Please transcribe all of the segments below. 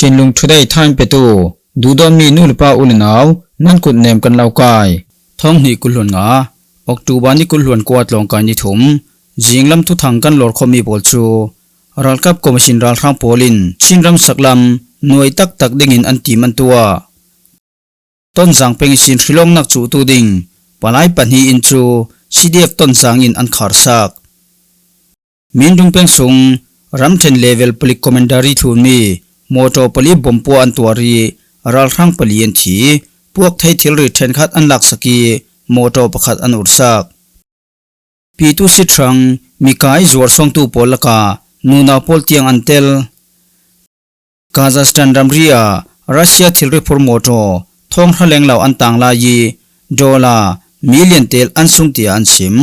ชินลุงทุได้ท่านไปตูดูดอมีนูลปาอุลนาวนั่นกุดเนมกันเล่ากายท้องหีกุลหลวนงาออกตูบานิกุลหลวนกวาดลงกันยิถุมจิงลำทุทังกันหลอดคอมีบอลชูรัลกับกรมชินรัลทางโพลินชินรำสักลำหน่วยตักดิ่งอินอันตีมันตัวต้นสังเป็นชินริลงนักจูตูดิ่งปลายปัญหีอินชูซีเดียบต้นสังอินอันขาดสักมินดุงเป็นสุงรำเทนเลเวลปลิกคอมเมนดารีทูมีโมโตปลิบอมปัวอันตัวรีรัลทางปลียนทีพวกไทยทิลริเทนขัดอันหลักสกีโมโตประคัดอันอุรสักปีตุสิทรังมีกายจวดส่งตูโพลกานูนาโพลเตียงอันเตลกาซัคสถานรัมเรียรัสเซียทิลริพอร์โมโตท่องทะเลงเหล่าอันต่างลายีดอลลาร์มิลเลียนเตลอันสุงเตียอันซิม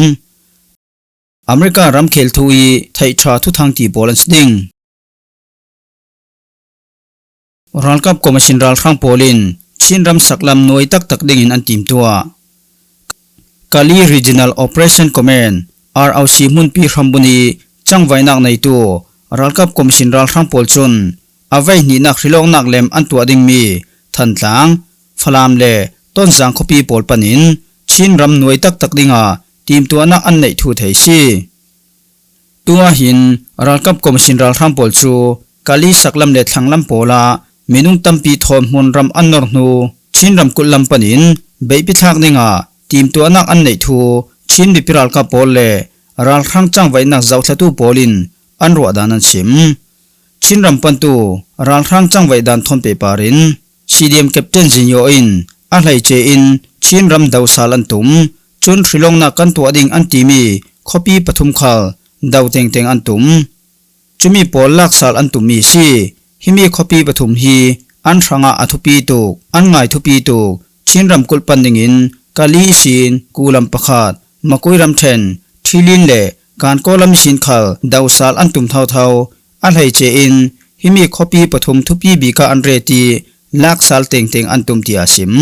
อเมริการำเคลทุยไทยชาทุทางตีโพลันสดิงรัลกับกรมชินรัลทางโพลินชินรำสักลำหน่วยตักดิ่งอินอันติมตัวกาลี Regional Operation Command ROC มุนปีรัมบุนีจังไว้นักในตัวรัลกับกรมชินรัลทางโพลชนเอาไว้หนีนักริลองนักเลมอันตัวดิ่งมีทันหลังฟลามเล่ต้นสังคปีโพลปนินชินรำหน่วยตักดิ่งทีมตัวนักอันในทูไทยซีตัวหินรัลกับกรมชินรัลทางโพลชูกาลีสักลำเล็ดทางลำโพลามินุงตัมปีทอมมุนรำอันนอร์นูชินรำกุลลำปนินใบพิทักษ์นิงาทีมตัวนักอันในทูชินบิปิรัลกับโพลเล่รัลทางจังไว้นักเจ้าทะตูโพลินอันรัวดานันชิมชินรำปันตูรัลทางจังไว้ดันทอนเปปารินซีดีเอ็มแคปเทนจินโยอินอะไรเจอินชินรำดาวซาลันตุมจนทริลงนักกันตัวดิ่งอันตีมีคอปีปฐุมขลดาวเต็งอันตุมจุมีโพลลักซาลอันตุมมีซีฮิมีคอปีปฐุมฮีอันรังอาทุปีตุกอันไงทุปีตุกชินรำกุลปันดิ่งอินกาลีชินกูลำประคาดมาคุยรำเทนทีลินเล่การโกลำชินขลดาวซาลอันตุมเท่าอะไรเจอินฮิมีคอปีปฐุมทุปีบีกาอันเรตีลักซาลเต็งอันตุมที่อาซิม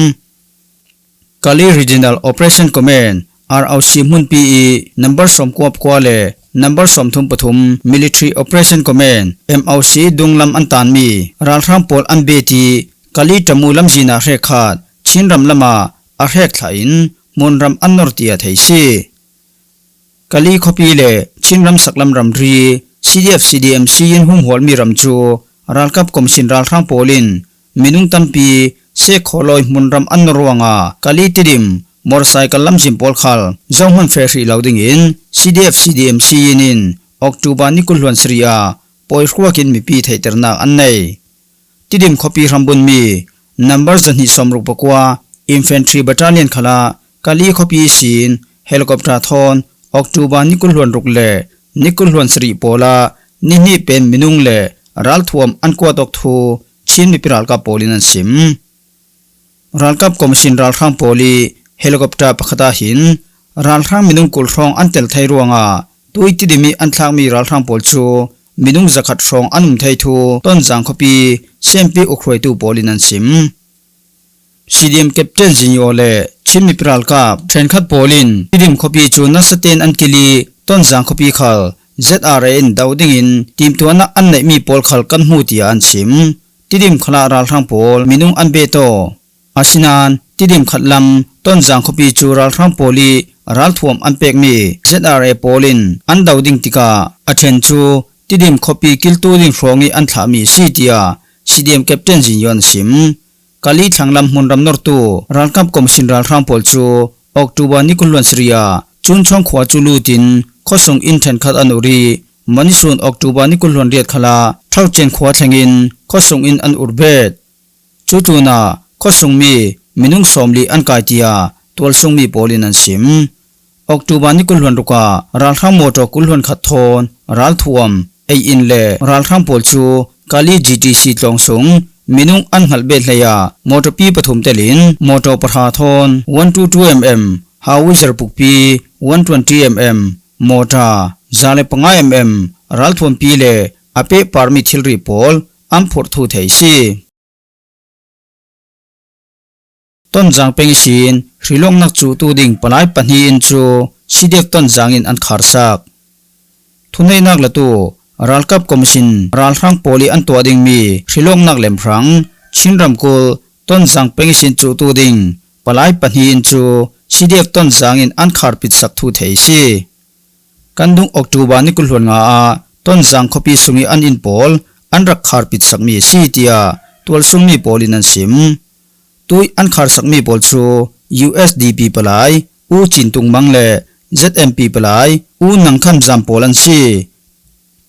กาลี Regional Operation Command ROC มุนปีนัมเบอร์สมควบกว่าเล่นัมเบอร์สมทุมปฐุม Military Operation Command MOC ดุงลำอันตานมีรัลทรัมโพลอันเบตีกาลีจมูลำจีนาเรขาดชินรำละมาอาเรกไทยน์มุนรำอันนอร์ตียไทยซีกาลีคอปีเล่ชินรำสักลำรำรี CDF CDMC ยินหุ่มหัวมีรำจูรัลกับกรมชินรัลทรัมโพลินมินุงตัมปีเซคโคลอยมุนรำอันนอร์วังกาลีติดิมมอเตอร์ไซค์ลำจิมโพลขัลจงมันเฟรีเหล่าดิ่งอิน CDF CDMC ยินินออกตูบานิกุลวันสรียาปอยขัวกินมีปีไทยเตอร์นักอันไหนติดิมคอปีรำบุญมีนัมเบอร์จันฮิสมรุปกว่า Infantry Battalion ขลากาลีคอปีสินเฮลิคอปเตอร์ทอนออกตูบานิกุลวันรุกเล่นิกุลวันสรีโพลานี่เป็นมินุงเล่รัลทวมอันกวาดอกทูชินมิปิรัลกับโพลินันซิมรัลกับกรมชินรัลทางโพลีเฮลิคอปเตอร์ประคตาหินรัลทางมินุงกุลรองอันเตลไทยรวงตุยติดิมีอันทางมีรัลทางโพลชูมินุงจักขัดรองอันไทยทูต้นจังคปีเซมปีอุครวยตูโพลินันซิมซีดีเอ็มแคปเทนจินโยเล่ชินมิปิรัลกับเทรนขัดโพลินติดิมคปีจูนัสเตนอันกิลีต้นจังคปีขัล ZRN ดาวดิ่งอินทีมตัวนักอันไหนมีโพลขัลกันหูตีอันซิมติดิมขลารัลทางโพลมินุงอันเบโตอาชินานติดิมขัดลำต้นจังคปีจูรัลทางโพลีรัลทวมอันเป็กมี ZRA โพลินอันดาวดิ่งติกาอาเทนจูติดิมคปีกิลตูดิ่งฟรองอีอันถามีซีเตียซีดีเอ็มแคปเทนจินยอนซิมกาลีทางลำมุนรำนอร์ตูรัลกับกรมชินรัลทางโพลจูออกตูบานิกุลวันสรียาจุนช่องขวาจูลูตินข้อส่งอินเทนขัดอนุรีมันส่วนออกตูบานิกุลวันเรียดขลาเท่าเจนขวาแทงอินข้อส่งอินอันอุรเบดจูนาข้อส่งมีมินุงสมลีอันกายตียตัวส่งมีโพลินันซิมออกตูบานิกุลวันรุการัลทางโมโตกุลวันขัดทอนรัลทวมไออินเล่รัลทางโพลชูกาลี GTC ตองส่งมินุงอันหัลเบดเลียโมโตปีปฐุมเตลินโมโตปะทาทอน122 mm ฮาวิซร์ปุกปี120 mm โมตาจาเลปงา mm รัลทวมปีเล่อเปปาร์มิทิลรีโพลอัมพอร์ทูไทยซีต้นจางเป็นชินริลงนักจูตูดิ่งปลายปัญญอินจูสิเด็กต้นจางอินอันขาดสักทุนในนักละตู รัลกับคอมมิชนรัลครั้งโพลีอันตัวดิ่งมีชิลงนักเล่มครั้งชินรำกุลต้นสังเป็งสินจูตูดิ่งปลายปัญหินจูซีเดียกต้นสังอินอันขาดปิดสักทูเทซีกันดุงออกตูบานิกุลหวนงาต้นสังคบีสุงีอันอินโพลอันรักขาดปิดสักมีซีเตียตัวสุงมีโพลินันซิมตุยอันขาดสักมีโพลจู USDP ปลายอูจินตุงมังเล ZMP ปลายอูนังคันจำโพลันซี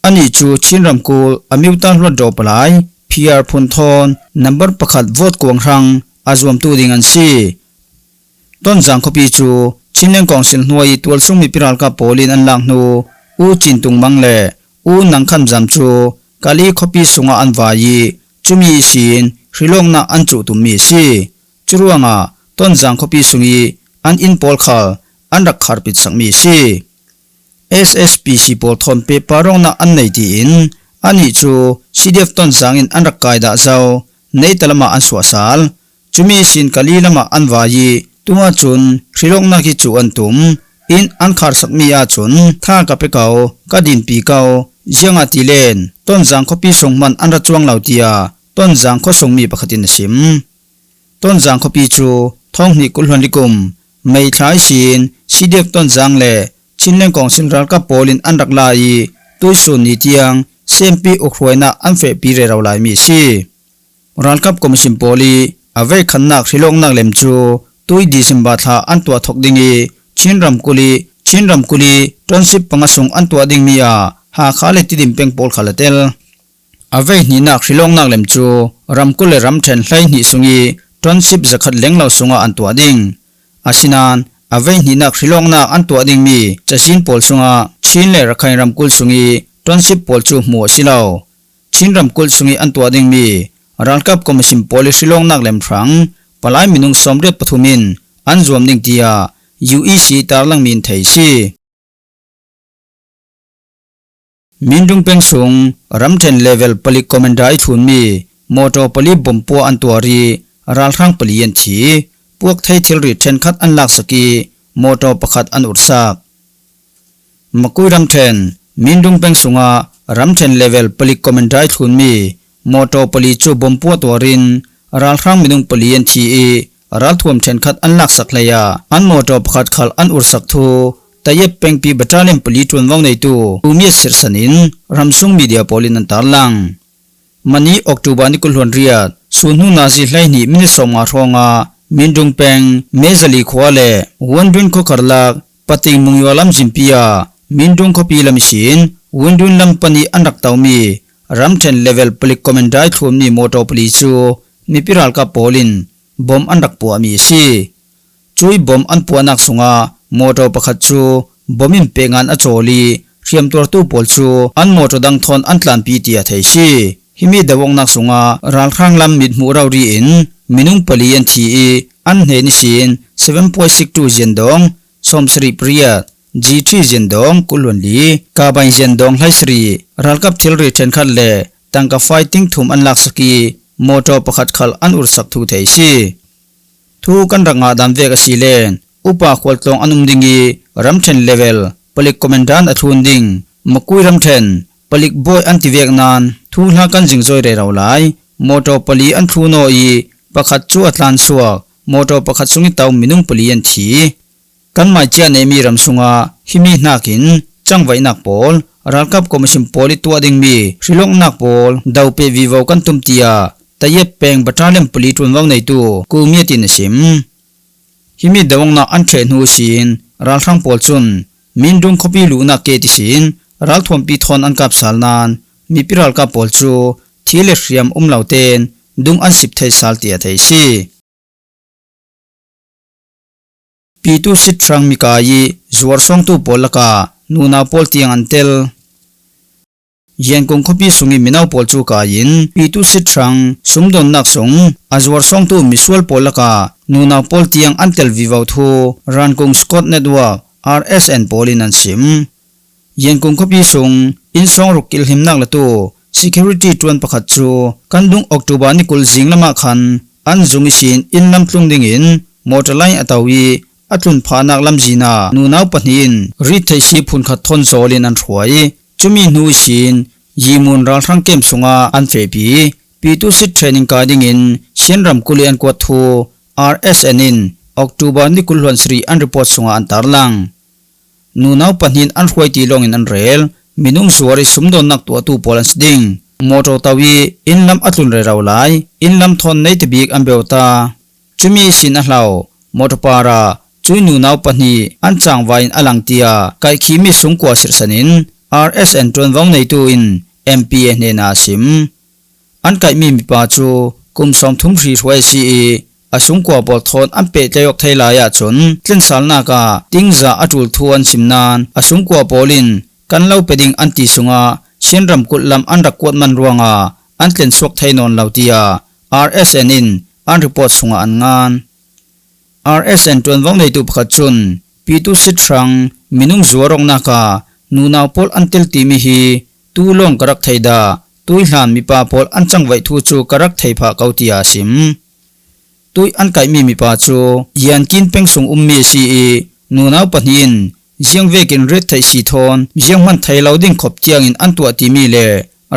อันนี้จูชินรำกุลอมิวตันรถดอปลาย PR พุนทอนนับประคัดโหวตกวงรังอาจวมตูดิงันซีต้นสังคบีจูชินเลงกองสินหน่วยตัวสุงมีพิรัลกับโพลินอันลังนูอูจินตุงมังเลอูนังคันจำจูกาลีคบีสุงอันวายีจุมีสินริลงนาอันจูตุมีซีจุรวงาต้นสังคบีสุงีอันอินโพลขาอันรักขาดปิดสังมีซี SSPC โพลทอนเปปารองนาอันในที่อินอันนี้จู CDF ต้นสังอินอันรักกายดาเจ้าในตละมาอันสวสาลจุมีสินกาลีละมาอันวายีตัวจุนริลงนาคิจูอันตุมอินอันขาดสักมีอาจุนท่ากับไปเกากะดินปีเกาเจียงอาติเลนต้นสังคบีส่งมันอันรัจวงเหล่าเตียต้นสังคส่งมีประคตินสิมต้นสังคบีจูท้องนิกุลหวนลิกุมไม่คล้ายสินซีเดียกต้นสังเลชินเลงกองสินรัลกับโพลินอันรักลายตุยสุนนิเตียงเซมปีอุครวยนาอันเฟปีเรเราลายมีซีรัลกับคอมมิชนโพลีอเวขันนักริลงนักเลมจูตุยดิซิมบาทาอันตัวทกดิงีชินรำกุลีตอนสิบปังสงอันตัวดิงมียาหาขาเลติดิมเป็งโพลขาเลเตลอเวนีนักริลงนักเลมจูรำกุลรำเทนไลนิสุงีตอนสิบจะขัดเล็งเหล่าสงอันตัวดิงอาศินานอเวนีนักริลงนักอันตัวดิงมีจะชินโพลสงาชินเลรักให้รำกุลสุงีตอนสิบโพลจูมัวสิเลาชินรำกุลสุงีอันตัวดิงมีรัลกับคอมมิชนโพลิริลงนักเลมครั้งปลายมินุงสมเด็จปฐุมินอันรวมดิ่งเตีย UEC ตาลังมินไทยซีมินดุงเป็งสงรัมเทนเลเวลปลิกคอมเมนดาอิทุนมีมอโตปลิบอมปัวอันตัวรีรัลรังปลิยันทีพวกไทยทิลริเชนคัดอันลักสกีมอโตประคัดอันอุรสักมกุยรัมเทนมินดุงเป็งสงรัมเทนเลเวลปลิกคอมเมนดาอิทุนมีมอโตปลิจูบอมปัวตัวรินรัลรังมินุงปลิยันทีรัลทวมเชนคัดอันลักสักเลยอันมอโตประคัดขัลอันอุรสักทูแต่เย็บเป็งปีบัตรเล่มปลีจวนว่างในตัวอุเมียสิรสันินรำซุงมีเดียโพลินันตาลังมันนี้ออกตูบานิกุลหวนเรียดส่วนหูนาซิไลนี่มินิสมาทองามินดุงเป็งเมซลีควาเลวันดุนโคคาร์ลักปฏิมุงยอลัมจิมพิยามินดุงคปีลำชินวันดุนลำปนีอันรักเตามีรัมเทนเลเวลปลิกคอมเมนได้ทวมนี่โมโตปลีจูมีพิรัลกับโพลินบอมอันรักปัวมีซีจุยบอมอันปัวนักสุงามอโตประคัดจูบอมิมเปงานอโจลีเทียมตัวตู้ปอลจูอันมอโตดังทอนอันตลานปีเตียไทยซีฮิมีดาวงนักสุงารัลครั้งลำมิดมูเรารีอินมินุงปลียันทีอันเฮนิสิน 7.62 เจนดองสมสรีปริยด G3 เจนดองกุลวนลีกาบันเจนดองไลสรีรัลกับทิลริเทนคัดเลตังกับไฟติ้งทุมอันลักสกีมอโตประคัดขัลอันอุรสักทูไทยซีทูกันรังอาดามเวกสีเลนอุปาควลตองอนุมดิงีรัมเทนเลเวลปลิกคอมเมนดานอัทุนดิงมกุยรัมเทนปลิกบอยอันติเวกนานทูลากันจิงจอยเรเราไลมอโตปลีอันทูโนอีประคัดจูอัตลันสวกมอโตประคัดสุงิตาวมินุงปลียันทีกันมาเจียนเอมีรัมสุงาฮิมีนักินจังไว้นักโพลรัลกับคอมมิชนโพลิตัวดิงมีริลงนักโพลดาวเปวิวกันตุมเตียแต่เย็บแปงบัตรเล่มปลีจวนว่างในตัวกูมีตินสิมฮิมิดาวงนักอันเทรนหูสินรัลรังโพลจุนมินดุงคบีลูนักเกติสินรัลทวมปีทอนอันกับสาลนานมีพิรัลกับโพลจูทีเลเรียมเหล่าเตนดุงอันสิบไทยสาลเตียไทยซีปีตุสิทรังมิกายีจวรซองตุโพลกานูนาโพลเตียงอันเตลยังคงคบีสุงิมินาวโพลจูกายินปีตุสิทรังสมดนนักสงอาจวรซองตุมิสวลโพลกานูนาโพลเตียงอันเตลวิวาวทูรันคงสกอตเน็ตวอร์ก RSN โพลินันซิมยังคงคบีสุงอินซองรุกิลหิมนักละตู security ตวนประคัดจูกันดุงออกตุบานิกุลจิงละมาคันอันจุงสินอินลำตุงดิงอินมอเตอร์ไลน์อัตวีอัตุนพานักลำจีนานูนาวปนินริทัยสีพุนขัดทนโซลินันถวยจุมีนูสิน ยีมุนรัลรังเกมสุงาอันเฟปีปีตุสิทเทรนิงการดิงอินเชียนรำกุลีอันกวดทู RSN อินออกตูบานิกุลวันสรีอันรีพอร์ตสุงาอันตาร์ลังนูนาวปันหินอันรวยตีลงอินอันเรลมินุงสวริสมดอนนักตัวตูโพลันสดิงมอโตตาวีอินลำอัตุนเรราวไลอินลำทอนในตบีกอันเบลตาจุมีสินอัลาวมอโตปาราจุยนูนาวปันหีอันจางวายอลังเตียไกขีมิสุงกัวสิรสันิน RSN จวนวังในตูอิน MPA เนนาซิมอันไกมีมิปาจูกุมสอมทุมรีรวยซีอาสุงกัวบอลทอนอันเปตยกไทยลายาจนเล่นสาลนากาติงซาอัตุลทวนสิมนานอาสุงกัวบอลินกันเล่าเป็ดิงอันติสุงาเชียนรำกุลลำอันรักกวดมันรวงาอันเล่นสวกไทยนอนเหล่าเตีย RSN อินอันรีพอร์ตสุงาอันงาน RSN จวนวังในตูปขัดจุนปีตุสิทรังมินุงจัวรงนากานูนาวพอลอันเตลตีมิฮีตูลงกรักไทยดาตุยหลานมีปาพอลอันจังไว้ทูจูกรักไทยผาเกาตียาสิมตุยอันไกมีปาจูยันกินเป็งสงเมซีนูนาวปนินเจียงเวกินเรดไทยสีทอนเจียงมันไทยเหลาดิ่งขบเตียงอินอันตัวตีมีเล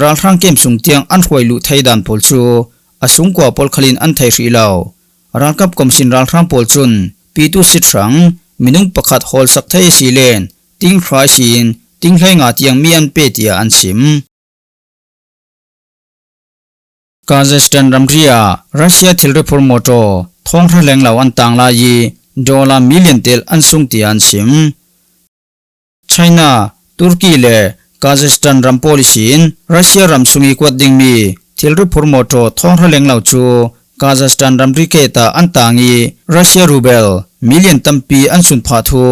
รัลรังเกมสงเตียงอันหวยลุไทยดันพอลจูอาสุงกัวพอลขลินอันไทยรีเหลารัลกับกรมสินรัลรังพอลจุนปีตุสิทรังมินุงประคัดฮอลสักไทยสีเลนติงคราชินติงไลงาเตียงมีอันเปตียอันสิมกาซัคสถานรัมเรียรัสเซียทิลรีฟอร์มโตทองระแรงเหล่าอันต่างลายดอลลาร์มิลลิอนเตลอันสุงตีอันสิมไชน่าตุรกีและกาซัคสถานรัมโพลิสินรัสเซียรัมสุงีกวดดิงมีทิลรีฟอร์มโตทองระแรงเหล่าจูกาซัคสถานรัมริเกตาอันต่างรัสเซียรูเบลมิลลิอนตัมปีอันสุนพาทู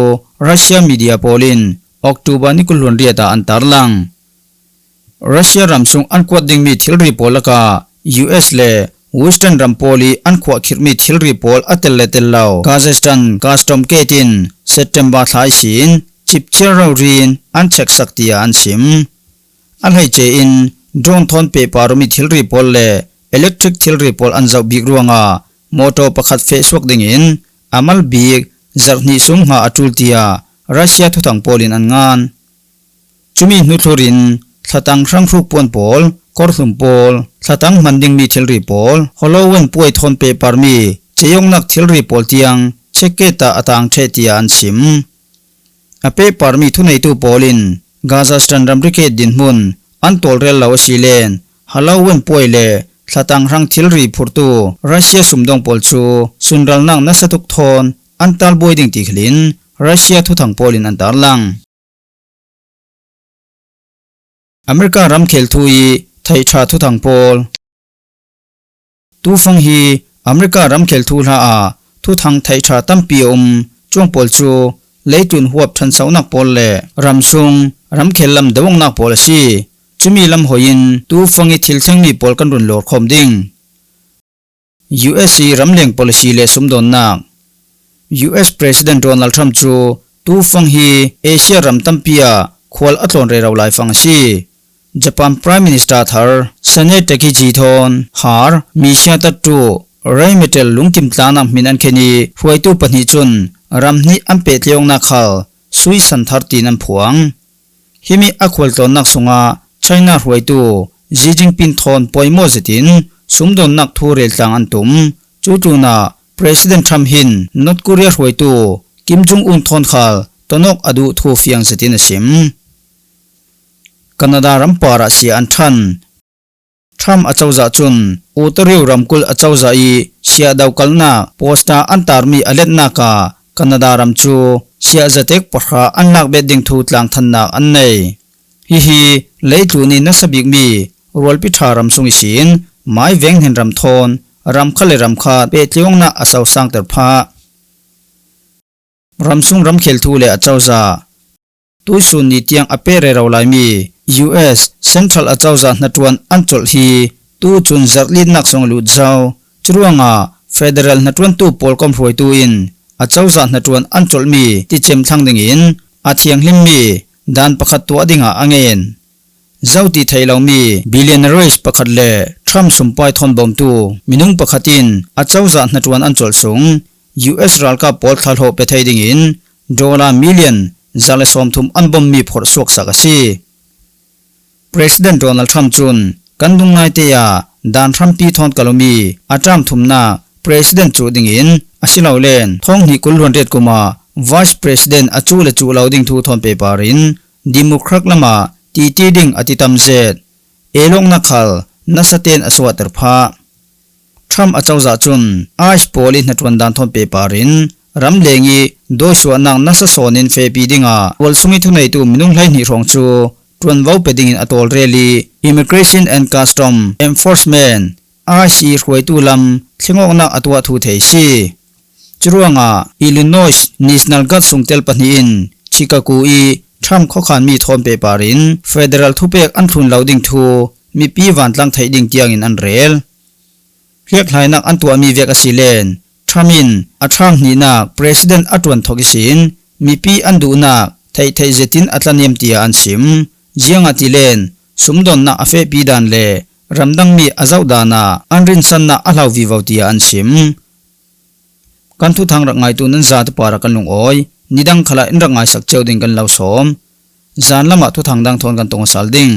รัสเซียมีเดียโพลินออกตูบานิกุลวนเรียตาอันตาร์ลังรัสเซียรัมสุงอันกวดดิงมีทิลรีโพลกาUS เลเวสเทิร์นรัมโพลีอันขวาขิดมีทิลรีโพลอัตเลเตลลาวกาซัคสถานกาสตอมเกตินเซปเทมเบอร์ท้ายสินจิบเชอร์รีนอันเช็คสักตีอันสิมอันให้เจอินโดรนทอนเปปารุมีทิลรีโพลเลอิเล็กทริกทิลรีโพลอันเจ้าบิกรัวงามอโตประคัดเฟสวกดิงินอามัลบิกจักนิสุงหาอัตุลเตียรัสเซียทุตังโพลินอันงานจุมีนุทรินสตังรังฟุกปวนโพลกอร์ซุมโพลสตังมันดิงมีทิลรีโพลฮอลโลเวนป่วยทนเปปาร์มีเจยงนักทิลรีโพลเตียงเชกเกตาอตังเชตียอันสิมอเปปาร์มีทุนในตูโพลินกาซัคสถานรัมริเกตดินมุนอันโตลเรลลาวซีเลนฮอลโลเวนป่วยเลสตังรังทิลรีพูร์ตูรัสเซียสุมดงโพลชูสุนรัลนังนัสตุกทอนอันตัลบวยดิงติขลินรัสเซียทุทังโพลินอันตาร์ลังอเมริการัมเคลทุยไทยชาทุทังโพลตูฟังฮีอเมริการัมเคลทุลาอาทุทังไทยชาตัมปีจวงโพลชูเลจุนหัวบทันเสานักโพลเลรัมซุงรัมเคลลำดวงนักโพลซีจุมีลำหอยินตูฟังอีทิลเซงมีโพลกันรุนโหลดคอมดิง USC รัมเลงโพลซีเลสมดอนนักUS President Donald Trump chu tu fang hi Asia ram tampia khwal atlon re rawlai fang si Japan Prime Minister thar Senate Takiji thon har misha tatu rai metal lungkim tlana minan kheni huaitu pani chun ramni ampe tleong na khal sui san thar tinan phuang himi akhwal ton nak sunga China huaitu Xi Jinping thon poimo zetin sumdon nak thu rel tlang antum chu chu na President Trump hin North Korea huaitu Kim Jong Un thon khal tonok adu thu fiang zetin asim Canada rampara si an than Trump achauza chun Utariu ramkul achauza I sia dawkalna posta antarmi aletna ka Canada ramchu sia zatek pakha anlak bedding thu tlang thanna annei hi leituni nasabik mi rolpi tharam sungi sin mai veng hen ram thon ram khale ram kha pe tleong na asaw sang ter pha ramsung ram khel thu le achauza tuisun ni tiang apere rawlai mi US Central achauza natwan anchol hi tu chun zarlin nak song lu jaw churuanga Federal natwan tu polkom hroi tu in achauza natwan anchol mi ti chem thang ding in athiang hlim mi dan pakhat tu adinga angen zauti thailaw mi billionaires pakhat le Trump sumpai thon bom tu minung pakhatin achauza natwan anchol sung US ralka pol thal ho pe thai ding in $1 million zale som thum anbom mi phor sok sakasi President Donald Trump chun kan dung ngai te ya dan Trump pi thon kalomi atram thumna President chu ding in asilo len thong ni kul ron ret kuma Vice President achu le chu loading thu thon pe parin Democrat lama ti ding atitam zet elong na khal nasaten aswat pha Trump achawza chun ais poli na tron dan thon pe parin ram lengi do shwa nang nasa sonin fe pi dinga wal sungi thunai tu minung lai ni rong chu tron vau pe ding in atol rally Immigration and Custom Enforcement asi roi tu lam thlingok na atwa thu thei si churuanga Illinois National Guard sungtel panin Chicago i Trump khokhan mi thom pe parin federal thupek an thlun loading thu mi pi wan tlang thai ding tiang in an rel riak hlai nak an tua mi vek asilen Trumin athang ni nak President atwan thokisin mi pi an du nak thai zetin atlanem tia an sim jianga tilen sumdon na afe pi dan le ramdang mi azau dana anrin san na alau vivo tia an sim kan thu thang rak ngai tu nan za te para kan lung oi nidang khala in rak ngai sak cheu ding kan lau som zan lama thu thang dang thon kan tong sal ding